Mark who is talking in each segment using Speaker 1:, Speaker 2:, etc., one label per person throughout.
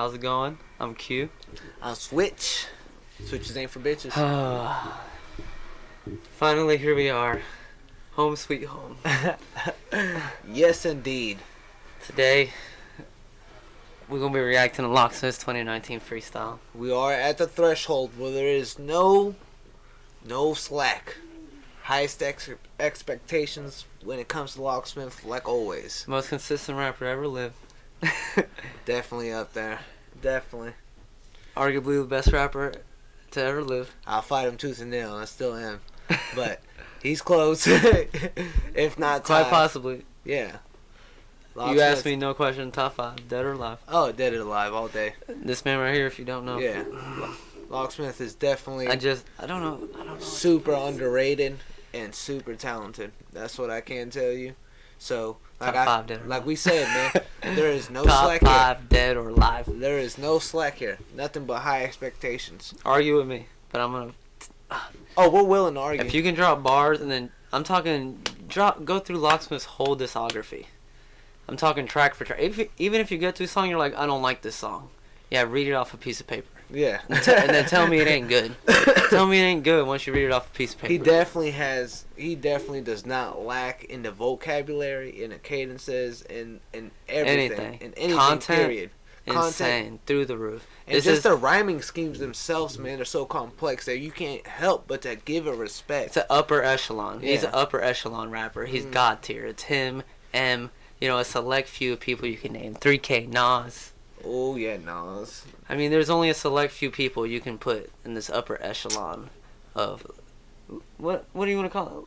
Speaker 1: How's it going? I'm Q.
Speaker 2: I'm Switch. Switches ain't for bitches.
Speaker 1: Finally, here we are. Home sweet home.
Speaker 2: Yes, indeed.
Speaker 1: Today, we're going to be reacting to Locksmith's 2019 freestyle.
Speaker 2: We are at the threshold where there is no slack. Highest expectations when it comes to Locksmith, like always.
Speaker 1: Most consistent rapper ever lived.
Speaker 2: Definitely up there. Definitely.
Speaker 1: Arguably the best rapper to ever live.
Speaker 2: I'll fight him tooth and nail. I still am. But he's close. If not tied.
Speaker 1: Quite possibly.
Speaker 2: Yeah.
Speaker 1: You asked me no question, top 5, dead or alive?
Speaker 2: Oh, dead or alive all day.
Speaker 1: This man right here, if you don't know.
Speaker 2: Yeah. Locksmith is definitely
Speaker 1: I don't know.
Speaker 2: super underrated and super talented. That's what I can tell you. So,
Speaker 1: Top 5 dead or
Speaker 2: like
Speaker 1: alive.
Speaker 2: we said, man, there is no
Speaker 1: Top
Speaker 2: slack
Speaker 1: 5
Speaker 2: here.
Speaker 1: dead or alive.
Speaker 2: There is no slack here. Nothing but high expectations.
Speaker 1: Argue with me, but I'm gonna.
Speaker 2: Oh, we're willing to argue.
Speaker 1: If you can drop bars and then I'm talking go through Locksmith's whole discography. I'm talking track for track. Even if you get to a song, you're like, I don't like this song. Yeah, read it off a piece of paper.
Speaker 2: Yeah.
Speaker 1: And then tell me it ain't good. Tell me it ain't good once you read it off a piece of paper.
Speaker 2: He definitely does not lack in the vocabulary, in the cadences, in everything. In anything,
Speaker 1: Content,
Speaker 2: period.
Speaker 1: Insane. Through the roof.
Speaker 2: And just the rhyming schemes themselves, man, are so complex that you can't help but to give it respect.
Speaker 1: It's an upper echelon.
Speaker 2: Yeah.
Speaker 1: He's an upper echelon rapper. He's God tier. It's him, M, a select few people you can name. 3K, Nas.
Speaker 2: Oh, yeah, Nas.
Speaker 1: I mean, there's only a select few people you can put in this upper echelon of what do you want to call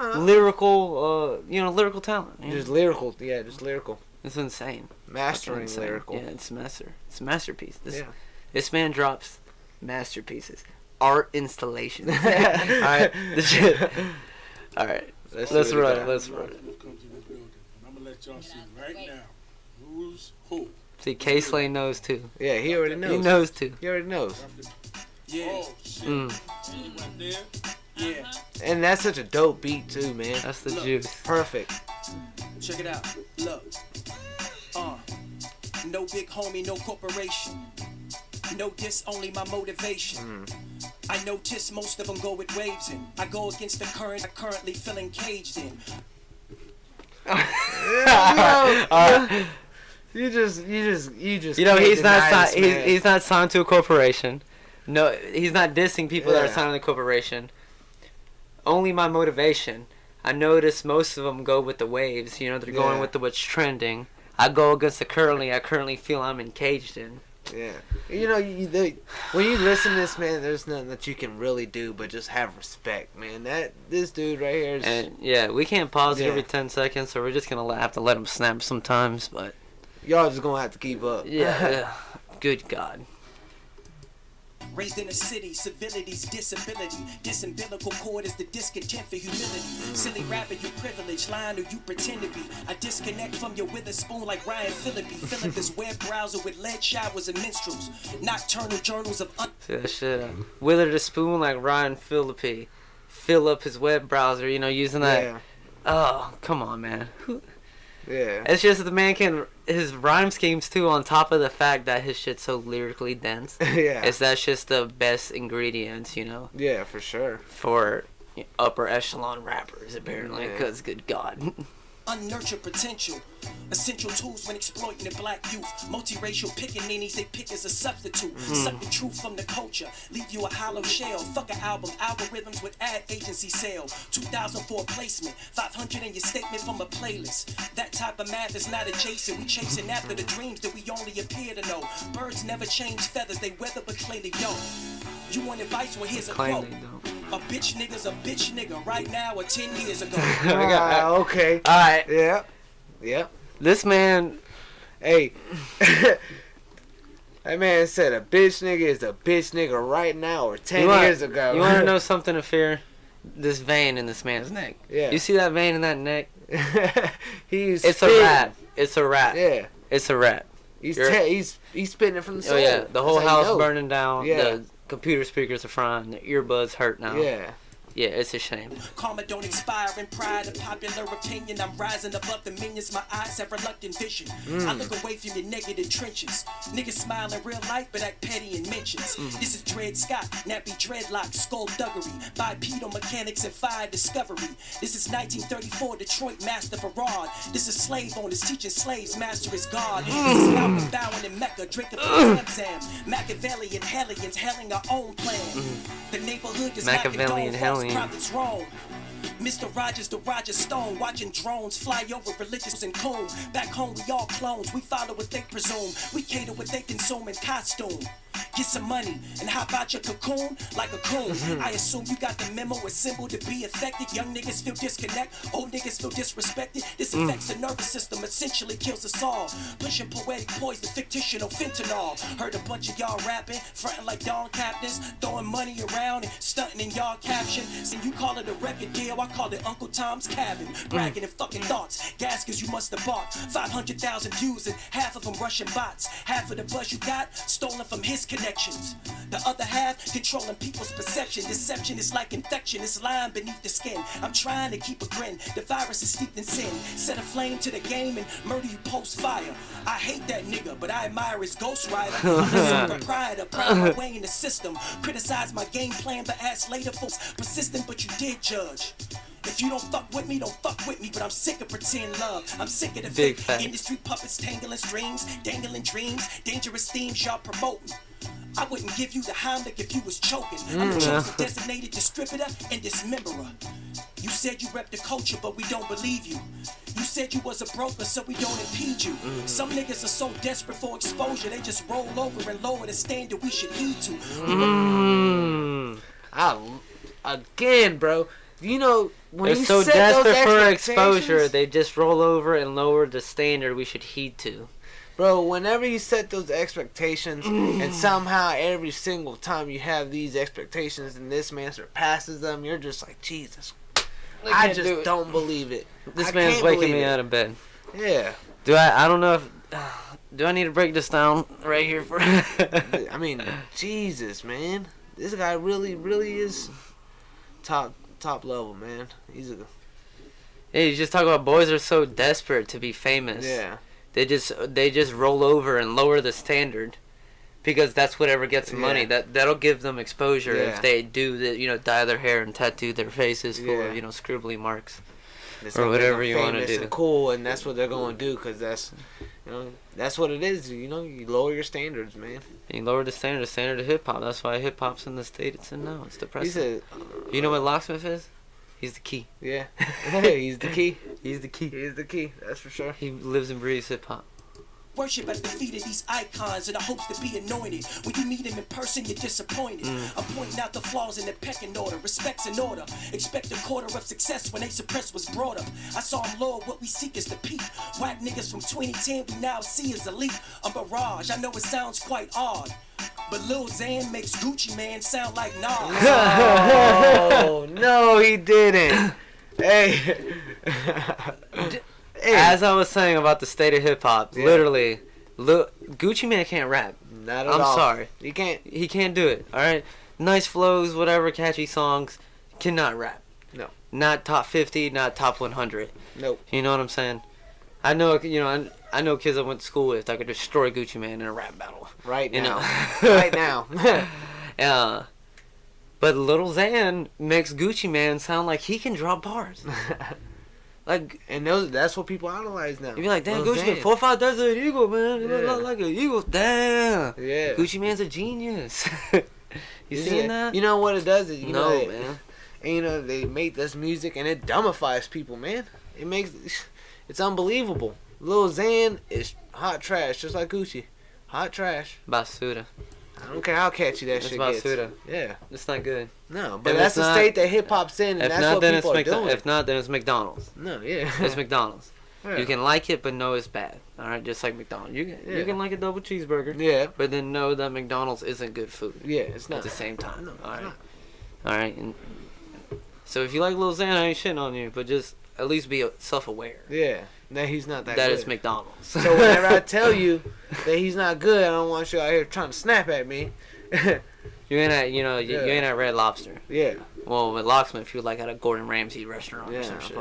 Speaker 1: it? Lyrical, lyrical talent.
Speaker 2: Just lyrical, yeah, just lyrical.
Speaker 1: It's insane.
Speaker 2: Mastering
Speaker 1: insane.
Speaker 2: lyrical.
Speaker 1: Yeah, it's a masterpiece. This
Speaker 2: Yeah.
Speaker 1: man drops masterpieces, art installations. All right, the shit. All right, let's run it. Let's run it.
Speaker 3: I'm gonna let y'all see right now who's who.
Speaker 1: See, K-Slane knows too.
Speaker 2: Yeah, he already knows.
Speaker 1: He knows too.
Speaker 2: He already knows.
Speaker 3: Yeah. Oh, shit. Right there. Yeah.
Speaker 2: And that's such a dope beat too, man.
Speaker 1: That's the juice.
Speaker 2: Perfect.
Speaker 4: Check it out. Look. No big homie, no corporation. No diss, only my motivation. I notice most of them go with waves in. I go against the current I currently feel engaged in.
Speaker 2: You just.
Speaker 1: He's not signed to a corporation. No, he's not dissing people that are signed to the corporation. Only my motivation. I notice most of them go with the waves. They're going with what's trending. I go against the currently. I currently feel I'm engaged in.
Speaker 2: Yeah. When you listen to this, man, there's nothing that you can really do but just have respect, man. This dude right here is.
Speaker 1: And yeah, we can't pause it every 10 seconds, so we're just gonna have to let him snap sometimes. But
Speaker 2: y'all just gonna have to keep up.
Speaker 1: Yeah. Good God.
Speaker 4: Raised in a city, civility's disability. Disumbilical cord is the discontent for humility. Silly rapper, you privileged, lying or you pretend to be. I disconnect from your witherspoon like Ryan Phillippe. Fill up this web browser with lead showers and minstrels. Nocturnal journals of
Speaker 1: See that shit? Wither the spoon like Ryan Phillippe. Fill up his web browser, using that.
Speaker 2: Yeah.
Speaker 1: Oh, come on, man.
Speaker 2: Yeah.
Speaker 1: It's just the man his rhyme schemes too, on top of the fact that his shit's so lyrically dense.
Speaker 2: Yeah.
Speaker 1: That's just the best ingredients,
Speaker 2: Yeah, for sure.
Speaker 1: for upper echelon rappers, apparently, because good God.
Speaker 4: unnurtured potential. Essential tools when exploiting the black youth. Multiracial pickaninnies they pick as a substitute. Suck the truth from the culture, leave you a hollow shell. Fuck an album, algorithms with ad agency sales. 2004 placement, 500 in your statement from a playlist. That type of math is not adjacent. We chasing after the dreams that we only appear to know. Birds never change feathers, they weather but clearly don't. You want advice? Well, here's a quote. A bitch nigga's a bitch nigga right now or 10 years ago.
Speaker 2: Okay.
Speaker 1: Alright.
Speaker 2: Yeah. Yeah.
Speaker 1: This man,
Speaker 2: hey. That man said a bitch nigga is a bitch nigga right now or 10 years ago.
Speaker 1: You want to know something to fear? This vein in this man's neck.
Speaker 2: Yeah.
Speaker 1: You see that vein in that neck?
Speaker 2: It's
Speaker 1: a rat. It's a rat.
Speaker 2: Yeah.
Speaker 1: It's a rat.
Speaker 2: He's spitting it from the soul.
Speaker 1: Oh yeah, the whole
Speaker 2: That's how
Speaker 1: house burning down.
Speaker 2: Yeah.
Speaker 1: The computer speakers are frying. The earbuds hurt now.
Speaker 2: Yeah.
Speaker 1: Yeah, it's a shame.
Speaker 4: Karma don't expire in pride of popular opinion. I'm rising above the minions. My eyes have reluctant vision. I look away from your negative trenches. Niggas smile in real life, but act petty in mentions. This is Dred Scott, nappy dreadlock, skullduggery, bipedal mechanics and fire discovery. This is 1934 Detroit master Farad. This is slave owners teaching slaves master is God. This is Malcolm bowing in Mecca, drinking from Zamzam. Machiavellian hellions helling our own plan. The neighborhood is
Speaker 1: Machiavellian hellions.
Speaker 4: Prophets wrong. Mr. Rogers, the Roger Stone, watching drones fly over religious and coon. Back home, we all clones. We follow what they presume. We cater what they consume in costume. Get some money and hop out your cocoon like a coon. I assume you got the memo assembled to be affected. Young niggas feel disconnect, old niggas feel disrespected. This affects the nervous system, essentially kills us all. Pushing poetic poison, fictional fentanyl. Heard a bunch of y'all rapping, fronting like dawn captains, throwing money around and stunting in y'all captions. And you call it a record deal, I call it Uncle Tom's cabin. Bragging and fucking thoughts, gaskets you must have bought. 500,000 views and half of them Russian bots. Half of the buzz you got, stolen from his connections. The other half, controlling people's perception. Deception is like infection, it's lying beneath the skin. I'm trying to keep a grin, the virus is steeped in sin. Set a flame to the game and murder you post fire. I hate that nigga, but I admire his ghostwriter. I'm a proprietor, proud my way in the system. Criticize my game plan, but ask later folks. Persistent, but you did judge. If you don't fuck with me, don't fuck with me. But I'm sick of pretend love. I'm sick of the
Speaker 1: Big
Speaker 4: fake
Speaker 1: fact.
Speaker 4: industry puppets tangling strings, dangling dreams, dangerous themes y'all promoting. I wouldn't give you the Heimlich if you was choking. I'm the chosen designated distributor and dismemberer. You said you rep the culture, but we don't believe you. You said you was a broker, so we don't impede you. Some niggas are so desperate for exposure, they just roll over and lower the standard we should heed to.
Speaker 2: Again, bro. You know, when
Speaker 1: They're
Speaker 2: you
Speaker 1: so
Speaker 2: set
Speaker 1: desperate
Speaker 2: those
Speaker 1: for exposure,
Speaker 2: expectations-
Speaker 1: they just roll over and lower the standard we should heed to.
Speaker 2: Bro, whenever you set those expectations, and somehow every single time you have these expectations and this man surpasses them, you're just like, Jesus, I
Speaker 1: can't do
Speaker 2: just
Speaker 1: it.
Speaker 2: don't believe it.
Speaker 1: This
Speaker 2: I
Speaker 1: man's
Speaker 2: can't
Speaker 1: waking
Speaker 2: believe
Speaker 1: me
Speaker 2: it.
Speaker 1: out of bed.
Speaker 2: Yeah.
Speaker 1: I don't know if... Do I need to break this down right here for...
Speaker 2: I mean, Jesus, man. This guy really, really is top level, man. He's a...
Speaker 1: Hey, you just talk about boys are so desperate to be famous.
Speaker 2: Yeah.
Speaker 1: They just roll over and lower the standard because that's whatever gets them money. That'll give them exposure if they do dye their hair and tattoo their faces full of scribbly marks or whatever you want to do.
Speaker 2: And cool, and that's what they're going to do because that's what it is. You lower your standards, man.
Speaker 1: And you lower the standard of hip hop. That's why hip hop's in the state it's in now. It's depressing. You know what Locksmith is? He's the key.
Speaker 2: Yeah. He's the key.
Speaker 1: He's the key.
Speaker 2: He's the key. That's for sure.
Speaker 1: He lives and breathes hip hop.
Speaker 4: Worship at the feet of these icons in the hopes to be anointed. When you meet them in person, you're disappointed. I'm pointing out the flaws in the pecking order. Respect's in order. Expect a quarter of success when they suppress what's brought up. I saw him, Lord, what we seek is the peak. Whack niggas from 2010 we now see as elite. A mirage, I know it sounds quite odd. But Lil Xan makes Gucci Man sound like Nas.
Speaker 2: Oh, no, he didn't. Hey.
Speaker 1: As I was saying about the state of hip hop, literally, Gucci Man can't rap.
Speaker 2: Not at all.
Speaker 1: I'm sorry.
Speaker 2: He can't.
Speaker 1: He can't do it. All right, nice flows, whatever, catchy songs, cannot rap.
Speaker 2: No.
Speaker 1: Not top 50, not top 100.
Speaker 2: Nope.
Speaker 1: You know what I'm saying? I know, I know kids I went to school with that could destroy Gucci Man in a rap battle.
Speaker 2: Right now.
Speaker 1: know?
Speaker 2: Right now.
Speaker 1: But Lil Xan makes Gucci Man sound like he can drop bars. Like,
Speaker 2: and that's what people idolize now.
Speaker 1: you be like, damn,
Speaker 2: Lil
Speaker 1: Gucci Man,
Speaker 2: Xan.
Speaker 1: 4-5 Desert Eagle, man. He look like an eagle. Damn.
Speaker 2: Yeah.
Speaker 1: Gucci Man's a genius. you seen that?
Speaker 2: You know what it does is,
Speaker 1: man.
Speaker 2: And they make this music and it dumbifies people, man. It's unbelievable. Lil Xan is hot trash, just like Gucci. Hot trash.
Speaker 1: Basura.
Speaker 2: I don't care how catchy that
Speaker 1: It's
Speaker 2: shit
Speaker 1: basura.
Speaker 2: gets. Yeah.
Speaker 1: It's not good.
Speaker 2: No, but
Speaker 1: If
Speaker 2: that's
Speaker 1: it's
Speaker 2: the
Speaker 1: not-
Speaker 2: state that hip hop's in, and
Speaker 1: If
Speaker 2: that's
Speaker 1: not,
Speaker 2: what
Speaker 1: then
Speaker 2: people are doing.
Speaker 1: If not, then it's McDonald's.
Speaker 2: No, yeah.
Speaker 1: It's McDonald's.
Speaker 2: Yeah.
Speaker 1: You can like it, but know it's bad. All right, just like McDonald's. You can like a double cheeseburger.
Speaker 2: Yeah.
Speaker 1: But then know that McDonald's isn't good food.
Speaker 2: Yeah, it's not.
Speaker 1: At the same time.
Speaker 2: No,
Speaker 1: All right.
Speaker 2: it's
Speaker 1: All right. And so if you like Lil Xan, I ain't shitting on you, but just at least be self-aware
Speaker 2: Yeah. No, he's not that
Speaker 1: that
Speaker 2: good.
Speaker 1: it's McDonald's.
Speaker 2: So whenever I tell you that he's not good, I don't want you out here trying to snap at me.
Speaker 1: you ain't at Red Lobster.
Speaker 2: Yeah.
Speaker 1: Well, with Locksmith, he was like at a Gordon Ramsay restaurant or some shit.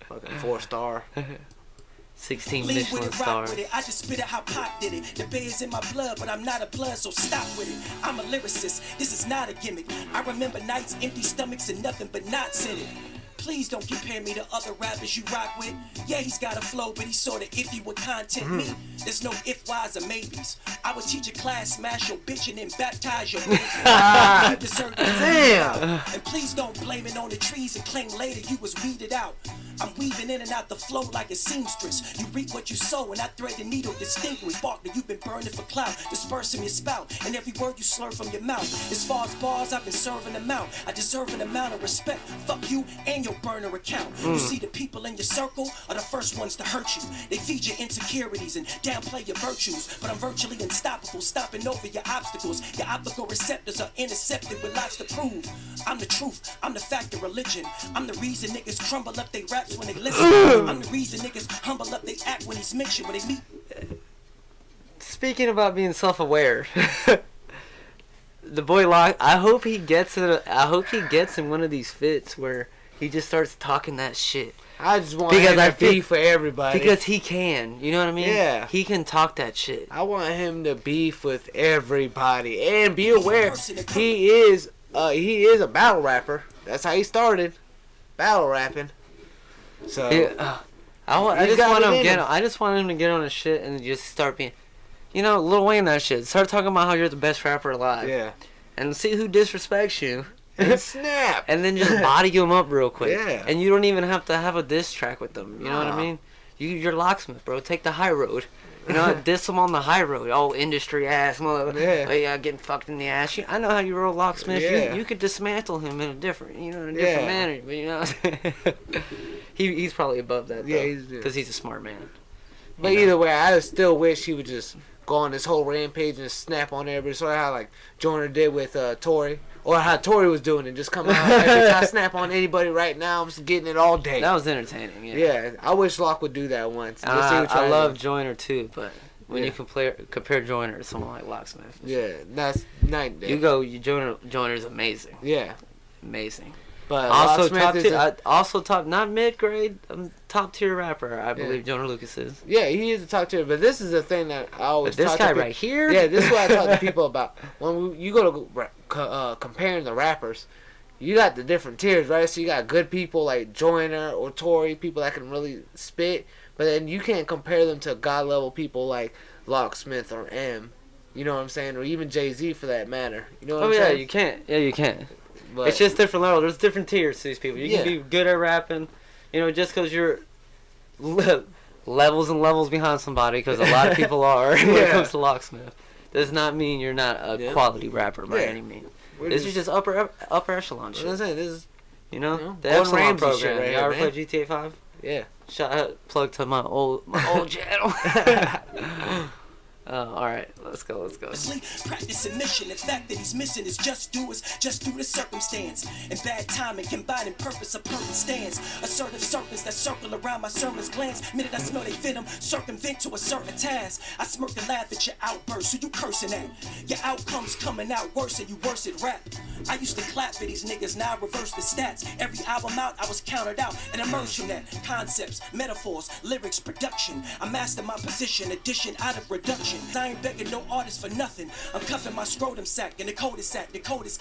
Speaker 2: Fucking 4-star.
Speaker 1: 16
Speaker 4: Leave
Speaker 1: Michelin
Speaker 4: with it, rock
Speaker 1: stars.
Speaker 4: with it. I just spit it how Pac did it. The bay is in my blood, but I'm not a blood, so stop with it. I'm a lyricist. This is not a gimmick. I remember nights, empty stomachs, and nothing but knots in it. Please don't compare me to other rappers you rock with. Yeah, he's got a flow, but he's sorta iffy with content. Me, there's no if, whys, or maybes. I would teach a class, smash your bitch, and then baptize your baby. You deserve to
Speaker 2: Damn.
Speaker 4: And please don't blame it on the trees and claim later you was weeded out. I'm weaving in and out the flow like a seamstress. You reap what you sow, and I thread the needle distinguished. Bark that you've been burning for clout, dispersing your spout, and every word you slur from your mouth. As far as bars, I've been serving them out. I deserve an amount of respect. Fuck you and your burner account. You see, the people in your circle are the first ones to hurt you. They feed your insecurities and downplay your virtues. But I'm virtually unstoppable, stopping over your obstacles. Your optical receptors are intercepted with lots to prove. I'm the truth, I'm the fact of religion. I'm the reason niggas crumble up they raps when they listen. I'm the reason niggas humble up they act when he's mentioned, when they meet.
Speaker 1: Speaking about being self-aware, the boy Lock, I hope he gets it. I hope he gets in one of these fits where he just starts talking that shit.
Speaker 2: I just want
Speaker 1: Because
Speaker 2: him
Speaker 1: I
Speaker 2: to be for everybody.
Speaker 1: Because he can, you know what I mean?
Speaker 2: Yeah.
Speaker 1: He can talk that shit.
Speaker 2: I want him to beef with everybody and be aware he is a battle rapper. That's how he started, battle rapping. So
Speaker 1: I just want him to get on his shit and just start being, Lil Wayne that shit. Start talking about how you're the best rapper alive.
Speaker 2: yeah,
Speaker 1: And see who disrespects you.
Speaker 2: and snap.
Speaker 1: And then just body him up real quick.
Speaker 2: Yeah.
Speaker 1: And you don't even have to have a diss track with them. You know what I mean? You're Locksmith, bro. Take the high road. Diss them on the high road. Oh, industry ass, mother.
Speaker 2: Yeah.
Speaker 1: Oh, yeah, getting fucked in the ass. I know how you roll Locksmith.
Speaker 2: Yeah.
Speaker 1: You could dismantle him in a different, manner. But he's probably above that.
Speaker 2: Yeah,
Speaker 1: though,
Speaker 2: he's
Speaker 1: because he's a smart man.
Speaker 2: But either way, I still wish he would just go on this whole rampage and snap on everybody. Sort of how like Joyner did with Tory, or how Tory was doing it. Just come out every time I snap on anybody right now. I'm just getting it all day.
Speaker 1: That was entertaining.
Speaker 2: Yeah, I wish Locke would do that once. Just see what
Speaker 1: I
Speaker 2: try
Speaker 1: love
Speaker 2: to-
Speaker 1: Joyner too, but when
Speaker 2: Yeah.
Speaker 1: you compare Joyner to someone like Locksmith,
Speaker 2: Yeah, that's night and day.
Speaker 1: Joyner's amazing.
Speaker 2: Yeah,
Speaker 1: Amazing.
Speaker 2: but
Speaker 1: Also
Speaker 2: Locksmith
Speaker 1: top
Speaker 2: is
Speaker 1: tier, top not mid grade, top tier rapper. I believe Joyner Lucas is.
Speaker 2: yeah, he is a top tier. But this is the thing that I always.
Speaker 1: But this
Speaker 2: talk to
Speaker 1: guy
Speaker 2: people-
Speaker 1: right here.
Speaker 2: Yeah, this is what I talk to people about. When you go to comparing the rappers, you got the different tiers, right? So you got good people like Joyner or Tory, people that can really spit. But then you can't compare them to god level people like Locksmith or M. You know what I'm saying? Or even Jay-Z for that matter. You know what I'm saying?
Speaker 1: You can't. Yeah, you can.
Speaker 2: But
Speaker 1: It's just different levels. There's different tiers to these people. You
Speaker 2: Yeah.
Speaker 1: can be good at rapping, just because you're levels and levels behind somebody, because a lot of people are when it
Speaker 2: Yeah.
Speaker 1: comes to Locksmith. Does not mean you're not a
Speaker 2: Yeah.
Speaker 1: quality rapper by
Speaker 2: Yeah.
Speaker 1: any means.
Speaker 2: we're
Speaker 1: This is just upper echelon
Speaker 2: You know what I'm
Speaker 1: shit.
Speaker 2: saying? This is
Speaker 1: The
Speaker 2: Gordon
Speaker 1: Epsilon
Speaker 2: Ramsay
Speaker 1: program.
Speaker 2: shit right
Speaker 1: You
Speaker 2: here,
Speaker 1: ever
Speaker 2: man.
Speaker 1: play GTA 5?
Speaker 2: yeah.
Speaker 1: Shout out, plug to my old channel. All right, let's go.
Speaker 4: Practice submission. The fact that he's missing is just due to circumstance and bad timing, combining purpose of perfect stance. Assertive serpents that circle around my sermon's glance. Minute I smell they venom, circumvent to a certain task. I smirk and laugh at your outbursts. Who you cursing at? Your outcomes coming out worse and you worse at rap. I used to clap for these niggas, now I reverse the stats. Every album out, I was counted out and immersed in that. Concepts, metaphors, lyrics, production. I master my position, addition out of reduction. I ain't begging no artist for nothing. I'm cuffing my scrotum sack in the coldest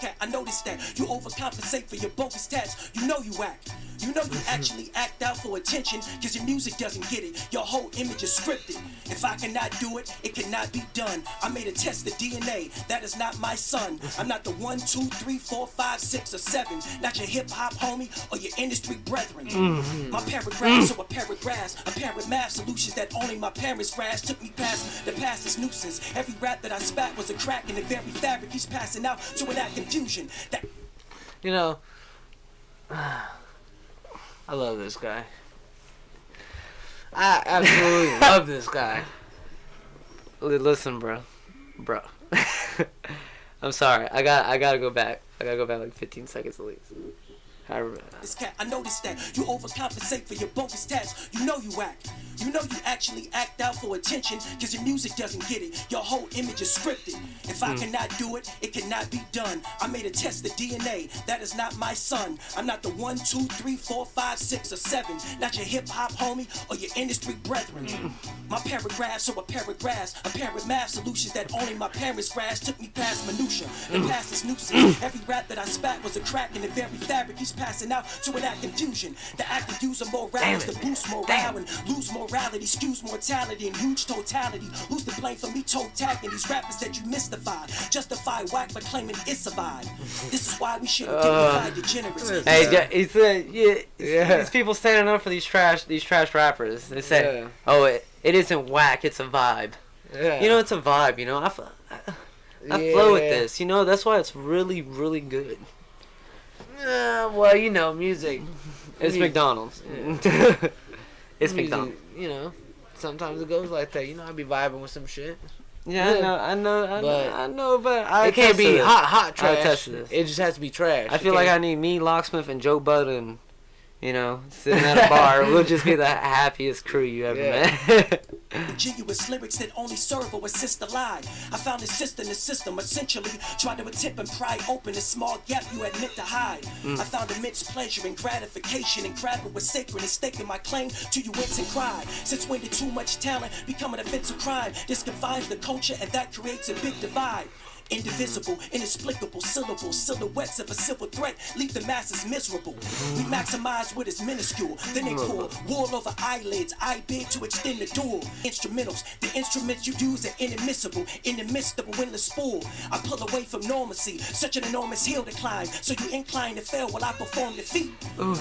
Speaker 4: cat. I noticed that you overcompensate for your bogus tats. You know you act. You know you actually act out for attention, cause your music doesn't get it. Your whole image is scripted. If I cannot do it, it cannot be done. I made a test of DNA. That is not my son. I'm not the 1, 2, 3, 4, 5, 6, or 7. Not your hip hop homie or your industry brethren. My paragraphs are apparent math solutions that only my parents grasp. Took me past the past is nuisance. Every rap that I spat was a crack in the very fabric he's passing out to enact confusion. That
Speaker 2: I love this guy. I absolutely love this guy.
Speaker 1: Listen, bro. I'm sorry. I gotta go back. Like 15 seconds at least.
Speaker 4: This cat, I noticed that you overcompensate for your bogus tats. You know you act. You know you actually act out for attention, cause your music doesn't get it. Your whole image is scripted. If I cannot do it, it cannot be done. I made a test of DNA, that is not my son. I'm not the 1, 2, 3, 4, 5, 6, or 7. Not your hip-hop homie or your industry brethren. My paragraphs are a paragraphs, a pair of math solutions that only my parents grasp. Took me past minutia, the past is nuisance. Every rap that I spat was a crack in the very fabric he's passing out to enact confusion. The act of using morale is to boost morale and lose morality, skews mortality and huge totality. Who's to blame for me toe tagging these rappers that you mystify? Justify whack by claiming it's a vibe. This is why we should have dignified degenerates.
Speaker 1: Hey, he said, these people standing up for these trash rappers. They said, oh, it isn't whack, it's a vibe.
Speaker 2: Yeah.
Speaker 1: You know, it's a vibe. You know, I flow with this. You know, that's why it's really, really good.
Speaker 2: Well, you know, music.
Speaker 1: It's McDonald's.
Speaker 2: Yeah.
Speaker 1: It's
Speaker 2: music,
Speaker 1: McDonald's.
Speaker 2: you know, sometimes it goes like that. You know, I be vibing with some shit.
Speaker 1: Yeah, I know, but
Speaker 2: it can't be hot trash.
Speaker 1: This.
Speaker 2: It just has to be trash.
Speaker 1: I feel like I need me, Locksmith, and Joe Budden, you know, sitting at a bar. We'll just be the happiest crew you ever met.
Speaker 4: Ingenuous lyrics that only serve or assist the lie. I found a cyst in the system, essentially tried to attempt and pry open a small gap you had meant to hide. I found immense pleasure and gratification and grabbing was sacred and staking my claim to you wince and cry. Since when did too much talent become an offensive crime? This confines the culture and that creates a big divide. Indivisible, inexplicable syllables, silhouettes of a civil threat leave the masses miserable. We maximize what is minuscule, then they pour wool over eyelids. I bid to extend the duel. Instrumentals, the instruments you use are inadmissible in the midst of a windless spool. I pull away from normalcy, such an enormous hill to climb. So you incline to fail while I perform the feat.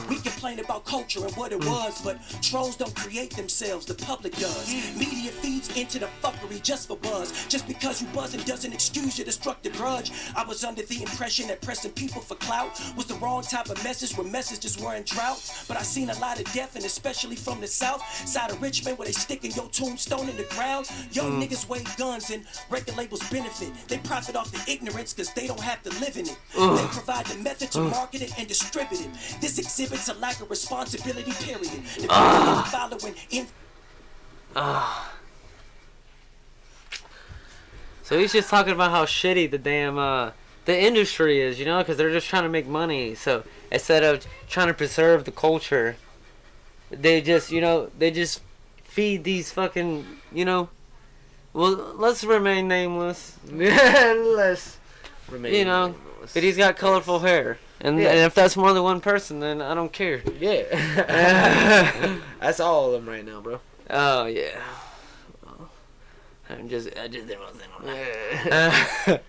Speaker 4: We complain about culture and what it was, but trolls don't create themselves, the public does. Media feeds into the fuckery just for buzz. Just because you buzzing doesn't excuse your destructive grudge. I was under the impression that pressing people for clout was the wrong type of message when messages were in drought. But I seen a lot of death, and especially from the south side of Richmond, where they sticking your tombstone in the ground. Young niggas wave guns and record labels benefit. They profit off the ignorance because they don't have to live in it. They provide the method to market it and distribute it. This exhibits a lack of responsibility, period. The people following in.
Speaker 1: So he's just talking about how shitty the damn the industry is, you know, because they're just trying to make money. So instead of trying to preserve the culture, they just, you know, feed these fucking, you know. Well, let's remain nameless.
Speaker 2: Let's remain
Speaker 1: you know,
Speaker 2: nameless.
Speaker 1: but he's got colorful hair, and if that's more than one person, then I don't care.
Speaker 2: Yeah. That's all of them right now, bro.
Speaker 1: Oh yeah. I just didn't want to say on that.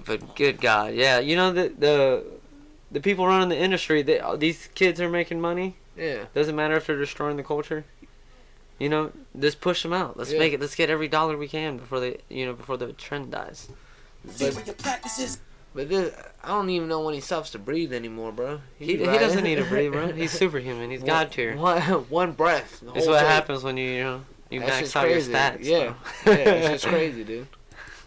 Speaker 1: But good God, yeah, you know the people running the industry, these kids are making money.
Speaker 2: Yeah.
Speaker 1: Doesn't matter if they're destroying the culture. You know, just push them out. Let's make it. Let's get every dollar we can before the trend dies.
Speaker 2: But this, I don't even know when he stops to breathe anymore, bro.
Speaker 1: He doesn't need to breathe, bro. He's superhuman. He's God tier.
Speaker 2: One breath.
Speaker 1: That's what happens when you max out your stats.
Speaker 2: Yeah. It's just crazy, dude.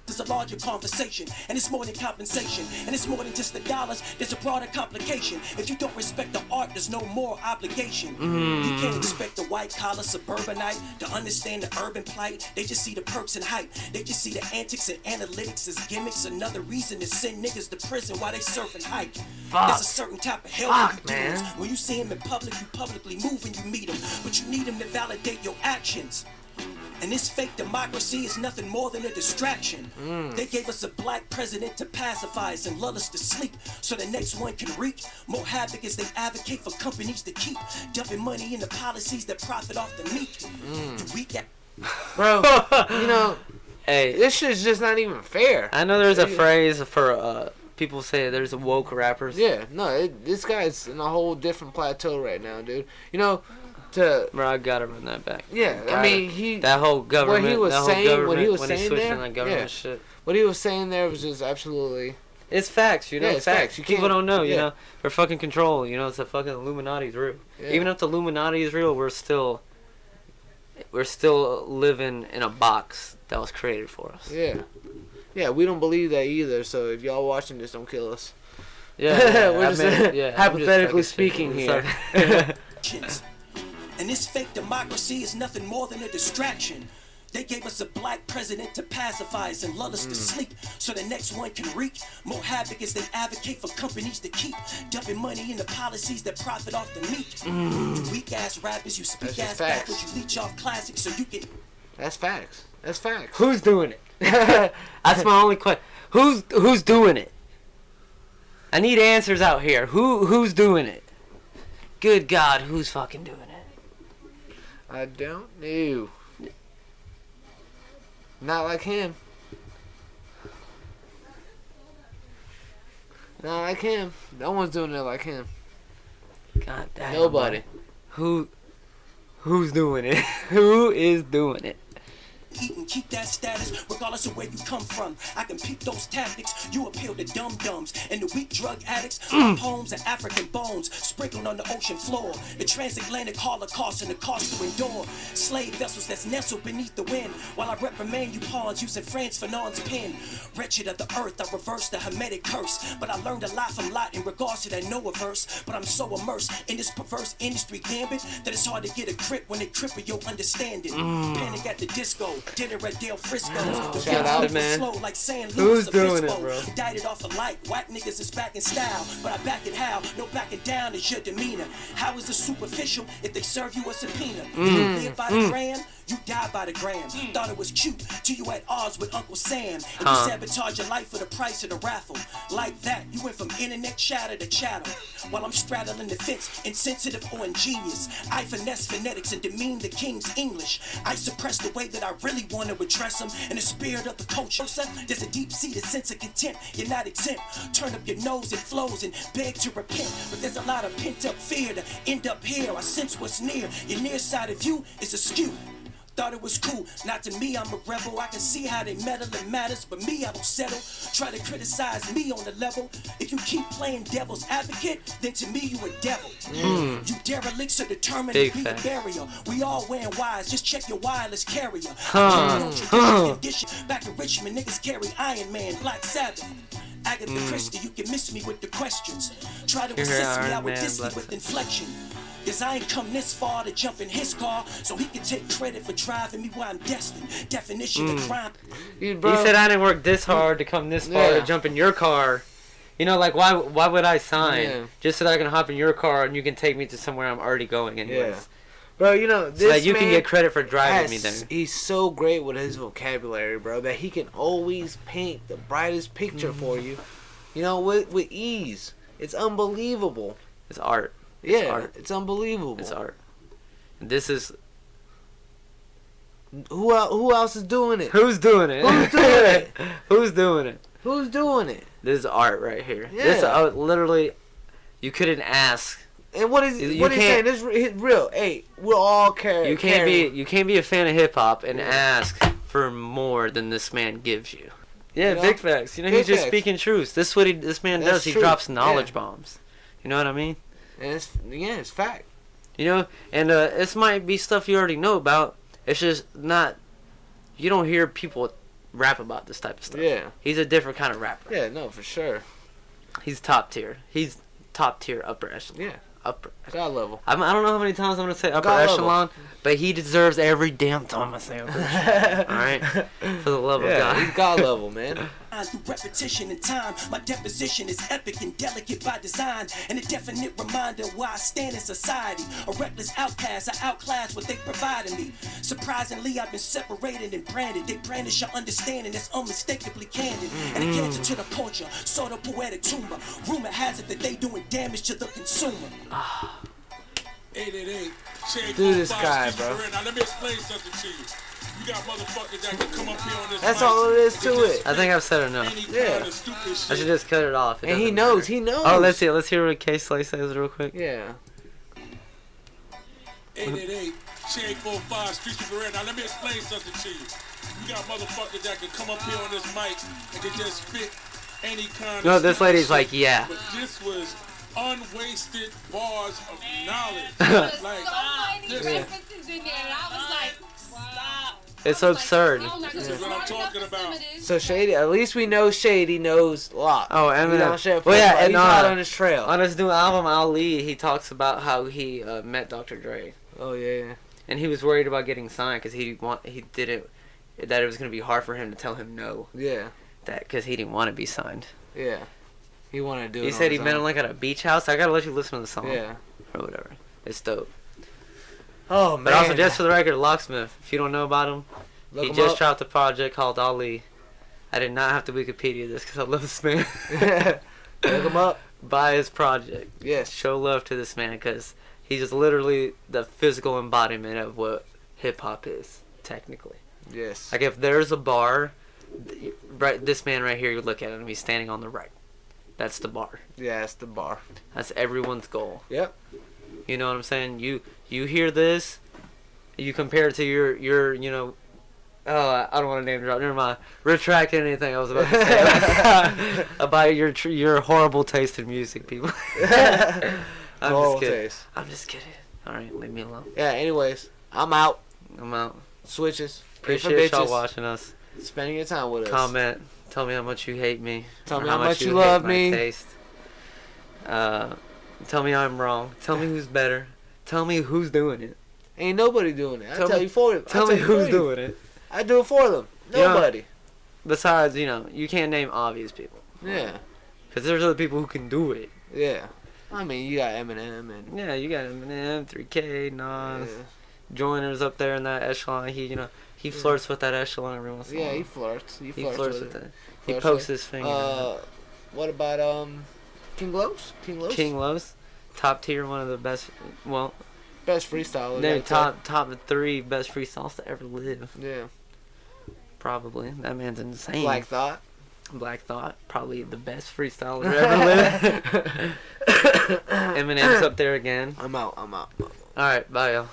Speaker 4: There's a larger conversation, and it's more than compensation, and it's more than just the dollars. There's a broader complication. If you don't respect the art, there's no more obligation. You can't expect the white-collar suburbanite to understand the urban plight. They just see the perks and hype. They just see the antics and analytics as gimmicks. Another reason to send niggas to prison while they surf and hike. There's a certain type of hell you do. When you see him in public, you publicly move and you meet him, but you need him to validate your actions. And this fake democracy is nothing more than a distraction. They gave us a black president to pacify us and lull us to sleep so the next one can wreak more havoc as they advocate for companies to keep dumping money into policies that profit off the meek.
Speaker 2: Bro, you know,
Speaker 1: hey,
Speaker 2: this shit's just not even fair.
Speaker 1: I know there's a phrase for people say there's a woke rappers.
Speaker 2: Yeah, no, this guy's in a whole different plateau right now, dude. You know, bro,
Speaker 1: I gotta run that back.
Speaker 2: Yeah, I mean,
Speaker 1: that whole government.
Speaker 2: What he was saying there,
Speaker 1: that government shit.
Speaker 2: What he was saying there was just absolutely.
Speaker 1: It's facts, you know.
Speaker 2: Yeah, it's facts.
Speaker 1: People don't know, you know. They're fucking control, you know. It's a fucking Illuminati's real. Yeah. Even if the Illuminati is real, we're still living in a box that was created for us.
Speaker 2: Yeah, yeah. We don't believe that either. So if y'all watching this, don't kill us.
Speaker 1: Yeah,
Speaker 2: we're just hypothetically speaking here.
Speaker 4: And this fake democracy is nothing more than a distraction. They gave us a black president to pacify us and lull us to sleep so the next one can wreak more havoc as they advocate for companies to keep dumping money into policies that profit off the meek. You weak ass rappers, you speak ass backwards, you leech off classics so you can.
Speaker 2: That's facts. That's facts.
Speaker 1: Who's doing it? That's my only question. Who's doing it? I need answers out here. Who's doing it? Good God, who's fucking doing it?
Speaker 2: I don't know. Not like him. Not like him. No one's doing it like him.
Speaker 1: God damn.
Speaker 2: Nobody.
Speaker 1: Who's doing it? Who is doing it?
Speaker 4: Eat and keep that status regardless of where you come from. I can peep those tactics. You appeal to dum-dums and the weak drug addicts. My poems are African bones sprinkled on the ocean floor. The transatlantic holocaust and the cost to endure. Slave vessels that's nestled beneath the wind while I reprimand you pawns using Franz Fanon's pen. Wretched of the earth, I reversed the Hermetic curse, but I learned a lot from Lot in regards to that Noah verse. But I'm so immersed in this perverse industry gambit that it's hard to get a grip when they cripple your understanding. Panic at the disco. Dinner at Del Frisco's.
Speaker 1: Shout out, man.
Speaker 4: Slow like San
Speaker 1: Who's
Speaker 4: Luis
Speaker 1: doing
Speaker 4: Obispo.
Speaker 1: it, bro?
Speaker 4: Died it off a light. Whack niggas is back in style, but I back it how? No backing down is your demeanor. How is it superficial if they serve you a subpoena? You live by the gram, you die by the gram. Thought it was cute till you at odds with Uncle Sam, and you sabotage your life for the price of the raffle. Like that, you went from internet chatter to chatter. While I'm straddling the fence, insensitive or ingenious, I finesse phonetics and demean the king's English. I suppress the way that I really want to address them in the spirit of the culture. There's a deep-seated sense of contempt. You're not exempt. Turn up your nose and flows and beg to repent. But there's a lot of pent-up fear to end up here. I sense what's near. Your near side of you is askew. Thought it was cool, not to me, I'm a rebel. I can see how they meddle and matters, but me, I don't settle. Try to criticize me on the level. If you keep playing devil's advocate, then to me, you a devil. You derelicts are determined
Speaker 1: Big
Speaker 4: to be
Speaker 1: fact.
Speaker 4: the barrier. We all wearing wires, just check your wireless carrier. Back in Richmond, niggas carry Iron Man, Black Sabbath. Agatha Christie, you can miss me with the questions. Try to assist me, I would diss me with inflection. Cause I ain't come this far to jump in his car, so he can take credit for driving me where I'm destined. Definition of crime.
Speaker 1: He said I didn't work this hard to come this far to jump in your car. You know, like why would I sign just so that I can hop in your car and you can take me to somewhere I'm already going anyways?
Speaker 2: Yeah. Bro, you know, this
Speaker 1: so that you
Speaker 2: man
Speaker 1: can get credit for driving me there.
Speaker 2: He's so great with his vocabulary, bro, that he can always paint the brightest picture for you. You know, with ease. It's unbelievable.
Speaker 1: It's art.
Speaker 2: It's
Speaker 1: art.
Speaker 2: It's unbelievable.
Speaker 1: It's art. This is
Speaker 2: who else is doing it?
Speaker 1: Who's doing it?
Speaker 2: Who's doing it?
Speaker 1: Who's doing it?
Speaker 2: Who's doing it?
Speaker 1: This is art right here.
Speaker 2: Yeah.
Speaker 1: This literally, you couldn't ask.
Speaker 2: And what is he saying? This is real. Hey, we're all carrying.
Speaker 1: You can't be a fan of hip hop and ask for more than this man gives you. Yeah,
Speaker 2: You know?
Speaker 1: big facts. You know, he's just speaking truth. This is what this man
Speaker 2: That's
Speaker 1: does. He
Speaker 2: true.
Speaker 1: drops knowledge bombs. You know what I mean?
Speaker 2: And it's fact.
Speaker 1: You know, and this might be stuff you already know about. It's just not. You don't hear people rap about this type of stuff.
Speaker 2: Yeah.
Speaker 1: He's a different kind of rapper.
Speaker 2: Yeah, no, for sure.
Speaker 1: He's top tier. He's top tier, upper echelon.
Speaker 2: Yeah.
Speaker 1: Upper.
Speaker 2: God level.
Speaker 1: I don't know how many times I'm gonna say upper
Speaker 2: God
Speaker 1: echelon, but he deserves every damn time I say upper echelon. All right, for the love of God.
Speaker 2: He's God level, man.
Speaker 4: Through repetition and time, my deposition is epic and delicate by design, and a definite reminder of where I stand in society. A reckless outcast, I outclass what they provided me. Surprisingly, I've been separated and branded. They brandish your understanding that's unmistakably candid, and a cancer to the culture, sort of poetic tumor. Rumor has it that they doing damage to the consumer.
Speaker 3: 888. Shade
Speaker 2: Do this
Speaker 3: 45,
Speaker 2: guy,
Speaker 3: Steve
Speaker 2: bro.
Speaker 3: Perrin. Now let me explain something to you. You got motherfuckers that can come up here on this
Speaker 2: That's
Speaker 3: mic
Speaker 2: all it is
Speaker 3: and
Speaker 2: to
Speaker 3: just
Speaker 2: it.
Speaker 1: I think I've said enough.
Speaker 3: any
Speaker 2: Yeah.
Speaker 3: kind of stupid
Speaker 1: I
Speaker 3: shit.
Speaker 1: should just cut it off. It
Speaker 2: And he
Speaker 1: doesn't
Speaker 2: knows.
Speaker 1: matter.
Speaker 2: He knows.
Speaker 1: Oh, let's hear what K-Slay says real quick.
Speaker 2: Yeah.
Speaker 3: 888. Shade 45, Streets of Perrin. Now let me explain something to you. You got motherfuckers that can come up here on this mic and can just spit any kind
Speaker 1: No,
Speaker 3: of
Speaker 1: this
Speaker 3: stupid
Speaker 1: lady's
Speaker 3: shit.
Speaker 1: like, yeah.
Speaker 3: But this was unwasted bars of knowledge. Like,
Speaker 5: So many references in there, and I was like, stop.
Speaker 1: It's absurd.
Speaker 3: this is what I'm talking about.
Speaker 2: So Shady, at least we know Shady knows Lock.
Speaker 1: Oh,
Speaker 2: You
Speaker 1: Eminem.
Speaker 2: know, shit,
Speaker 1: Well, yeah,
Speaker 2: he's
Speaker 1: and
Speaker 2: not on his trail.
Speaker 1: on his new album, Ali, he talks about how he met Dr. Dre.
Speaker 2: Oh yeah.
Speaker 1: And he was worried about getting signed because he didn't that it was gonna be hard for him to tell him no.
Speaker 2: Yeah.
Speaker 1: That because he didn't want to be signed.
Speaker 2: Yeah. He wanted to do it.
Speaker 1: He said he met him like at a beach house. I gotta let you listen to the song.
Speaker 2: Yeah.
Speaker 1: Or whatever. It's dope.
Speaker 2: Oh man.
Speaker 1: But also, just for the record, Locksmith. If you don't know about him,
Speaker 2: Look
Speaker 1: he
Speaker 2: him
Speaker 1: just
Speaker 2: up.
Speaker 1: dropped a project called Ali. I did not have to Wikipedia this because I love this man.
Speaker 2: Look him up.
Speaker 1: Buy his project.
Speaker 2: Yes.
Speaker 1: Show love to this man because he's just literally the physical embodiment of what hip hop is, technically.
Speaker 2: Yes.
Speaker 1: Like if there's a bar, right, this man right here, you look at him, he's standing on the right. That's the bar.
Speaker 2: Yeah, it's the bar.
Speaker 1: That's everyone's goal.
Speaker 2: Yep.
Speaker 1: You know what I'm saying? You hear this, you compare it to your you know. Oh, I don't want to name drop. Never mind. Retract anything I was about to say about your horrible taste in music, people. I'm
Speaker 2: Horrible
Speaker 1: just kidding.
Speaker 2: taste.
Speaker 1: I'm just kidding. All right, leave me alone.
Speaker 2: Yeah. Anyways, I'm out.
Speaker 1: I'm out.
Speaker 2: Switches.
Speaker 1: Appreciate y'all watching us.
Speaker 2: Spending your time with us.
Speaker 1: Comment. Tell me how much you hate me.
Speaker 2: Tell
Speaker 1: or
Speaker 2: me how much you
Speaker 1: hate
Speaker 2: love
Speaker 1: my
Speaker 2: me.
Speaker 1: Taste. Tell me I'm wrong. Tell me who's better. Tell me who's doing it.
Speaker 2: Ain't nobody doing it. I
Speaker 1: Tell
Speaker 2: tell
Speaker 1: me-
Speaker 2: you for them.
Speaker 1: Tell me who's doing it.
Speaker 2: I do it for them.
Speaker 1: You know-
Speaker 2: Nobody.
Speaker 1: Besides, you know, you can't name obvious people.
Speaker 2: Yeah.
Speaker 1: Because there's other people who can do it.
Speaker 2: Yeah. I mean, you got Eminem and.
Speaker 1: Yeah, you got Eminem, 3K, Nas,
Speaker 2: Yeah.
Speaker 1: Joyner's up there in that echelon. He flirts with that echelon every once in a
Speaker 2: Yeah,
Speaker 1: while.
Speaker 2: he flirts. He
Speaker 1: He
Speaker 2: flirts,
Speaker 1: flirts
Speaker 2: with
Speaker 1: with
Speaker 2: it.
Speaker 1: that. He
Speaker 2: Flirts
Speaker 1: pokes
Speaker 2: with-
Speaker 1: his finger.
Speaker 2: What about King Los?
Speaker 1: King Los, top tier, one of the best. Well,
Speaker 2: Best freestyler.
Speaker 1: they're
Speaker 2: I'd say.
Speaker 1: top 3 best freestyles to ever live.
Speaker 2: Yeah.
Speaker 1: Probably that man's insane.
Speaker 2: Black Thought.
Speaker 1: Black Thought, probably the best freestyler to ever live. Eminem's up there again.
Speaker 2: I'm out.
Speaker 1: All right, bye y'all.